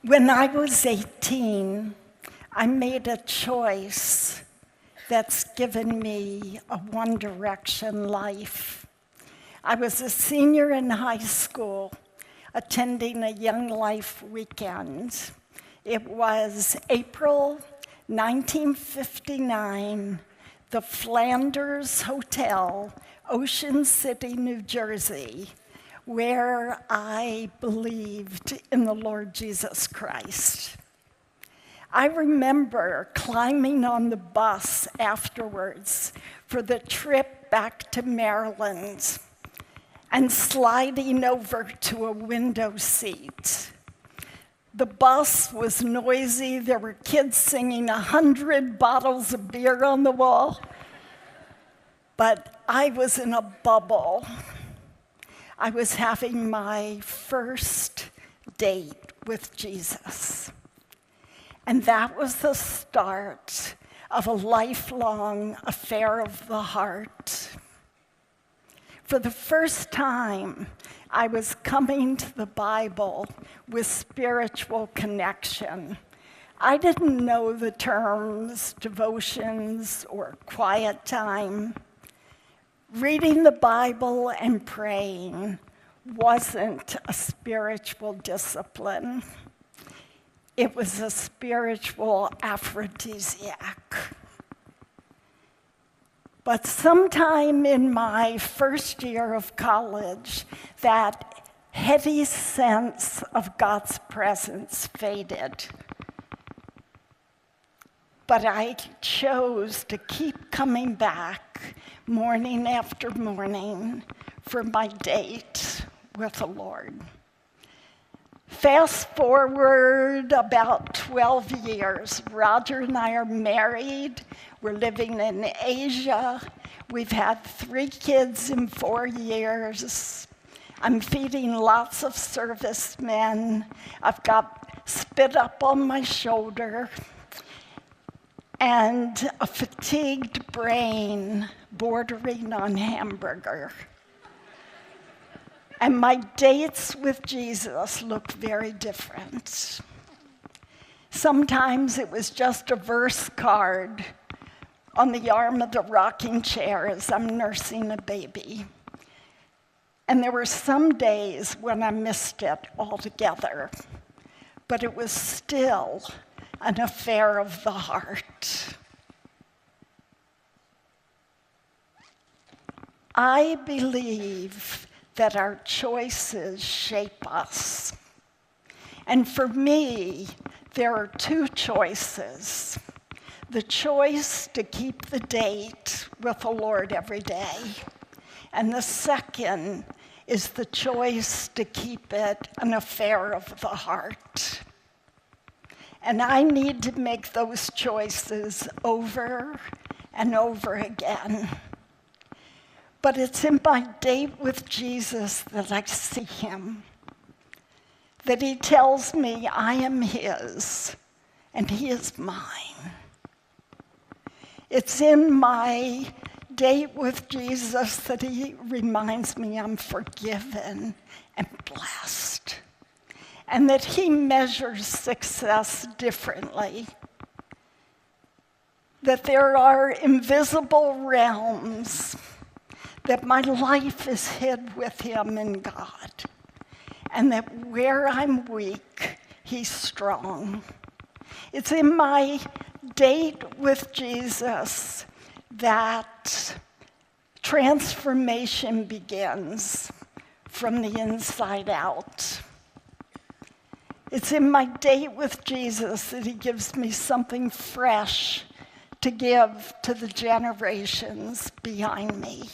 When I was 18, I made a choice that's given me a One Direction life. I was a senior in high school, attending a Young Life weekend. It was April 1959, the Flanders Hotel, Ocean City, New Jersey, where I believed in the Lord Jesus Christ. I remember climbing on the bus afterwards for the trip back to Maryland and sliding over to a window seat. The bus was noisy. There were kids singing 100 bottles of beer on the wall. But I was in a bubble. I was having my first date with Jesus. And that was the start of a lifelong affair of the heart. For the first time, I was coming to the Bible with spiritual connection. I didn't know the terms devotions or quiet time. Reading the Bible and praying wasn't a spiritual discipline. It was a spiritual aphrodisiac. But sometime in my first year of college, that heady sense of God's presence faded. But I chose to keep coming back morning after morning for my date with the Lord. Fast forward about 12 years. Roger and I are married. We're living in Asia. We've had 3 kids in 4 years. I'm feeding lots of servicemen. I've got spit up on my shoulder and a fatigued brain bordering on hamburger. And my dates with Jesus look very different. Sometimes it was just a verse card on the arm of the rocking chair as I'm nursing a baby. And there were some days when I missed it altogether, but it was still an affair of the heart. I believe that our choices shape us. And for me, there are 2 choices. The choice to keep the date with the Lord every day. And the second is the choice to keep it an affair of the heart. And I need to make those choices over and over again. But it's in my date with Jesus that I see him, that he tells me I am his and he is mine. It's in my date with Jesus that he reminds me I'm forgiven and blessed, and that he measures success differently, that there are invisible realms, that my life is hid with him in God, and that where I'm weak, he's strong. It's in my date with Jesus that transformation begins from the inside out. It's in my date with Jesus that he gives me something fresh to give to the generations behind me.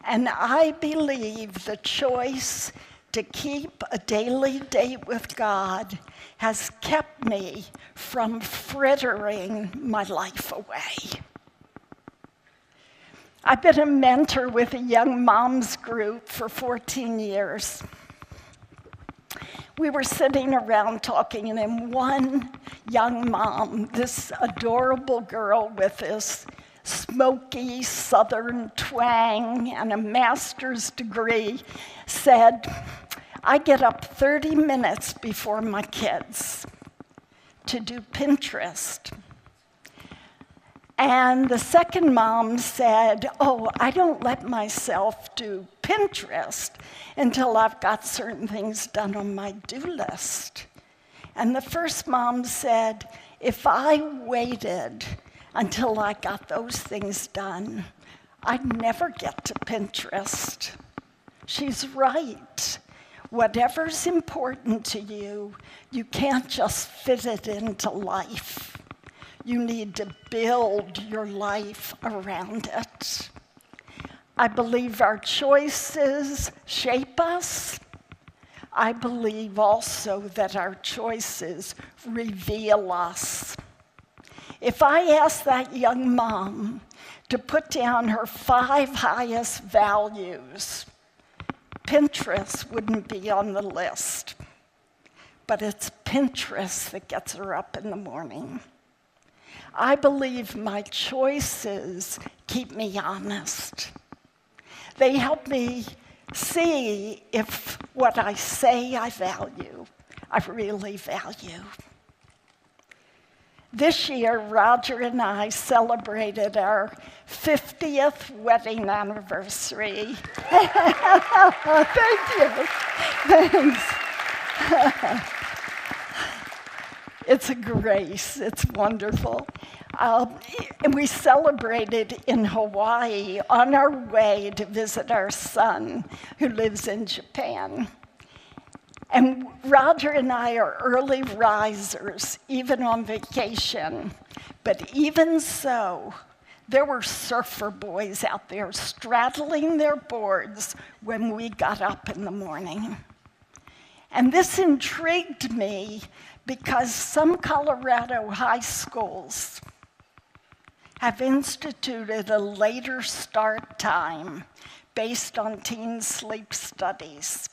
And I believe the choice to keep a daily date with God has kept me from frittering my life away. I've been a mentor with a young moms group for 14 years. We were sitting around talking, and then one young mom, this adorable girl with this smoky Southern twang and a master's degree, said, I get up 30 minutes before my kids to do Pinterest. And the second mom said, oh, I don't let myself do Pinterest until I've got certain things done on my do list. And the first mom said, if I waited until I got those things done, I'd never get to Pinterest. She's right. Whatever's important to you, you can't just fit it into life. You need to build your life around it. I believe our choices shape us. I believe also that our choices reveal us. If I asked that young mom to put down her 5 highest values, Pinterest wouldn't be on the list. But it's Pinterest that gets her up in the morning. I believe my choices keep me honest. They help me see if what I say I value, I really value. This year, Roger and I celebrated our 50th wedding anniversary. Thank you. Thanks. It's a grace. It's wonderful. And we celebrated in Hawaii on our way to visit our son, who lives in Japan. And Roger and I are early risers, even on vacation. But even so, there were surfer boys out there straddling their boards when we got up in the morning. And this intrigued me because some Colorado high schools have instituted a later start time based on teen sleep studies.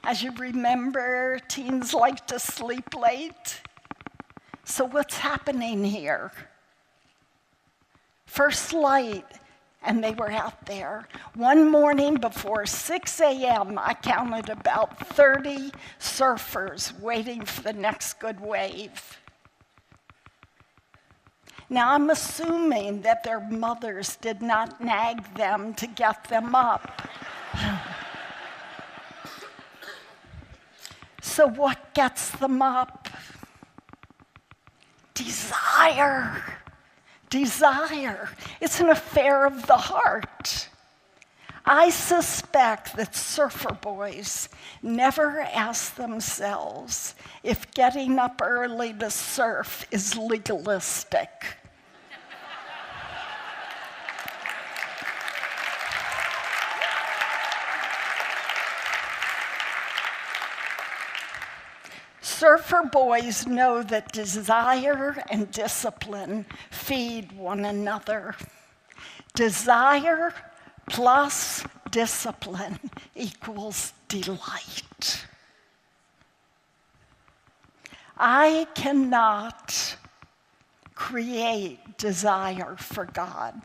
As you remember, teens like to sleep late. So what's happening here? First light, and they were out there. One morning before 6 a.m., I counted about 30 surfers waiting for the next good wave. Now, I'm assuming that their mothers did not nag them to get them up. So what gets them up? Desire. Desire. It's an affair of the heart. I suspect that surfer boys never ask themselves if getting up early to surf is legalistic. Surfer boys know that desire and discipline feed one another. Desire plus discipline equals delight. I cannot create desire for God.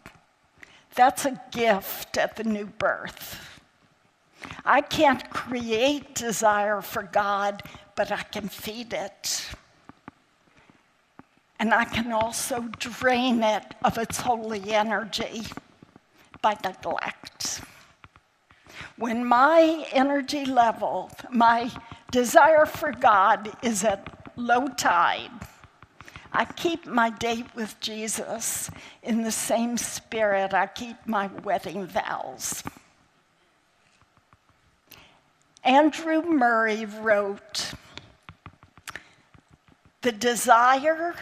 That's a gift at the new birth. I can't create desire for God, but I can feed it. And I can also drain it of its holy energy by neglect. When my energy level, my desire for God is at low tide, I keep my date with Jesus in the same spirit I keep my wedding vows. Andrew Murray wrote, "The desire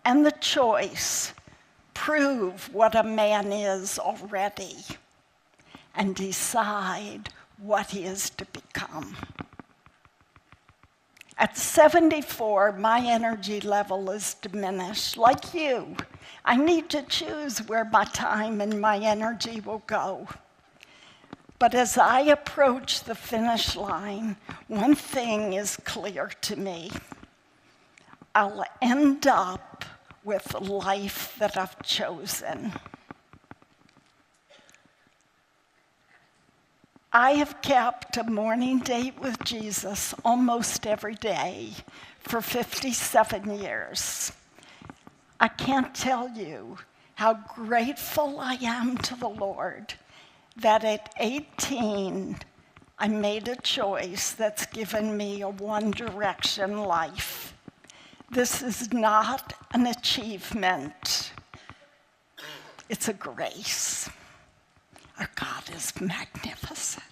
and the choice prove what a man is already and decide what he is to become." At 74, my energy level is diminished. Like you, I need to choose where my time and my energy will go. But as I approach the finish line, one thing is clear to me. I'll end up with the life that I've chosen. I have kept a morning date with Jesus almost every day for 57 years. I can't tell you how grateful I am to the Lord that at 18, I made a choice that's given me a one-direction life. This is not an achievement. It's a grace. Our God is magnificent.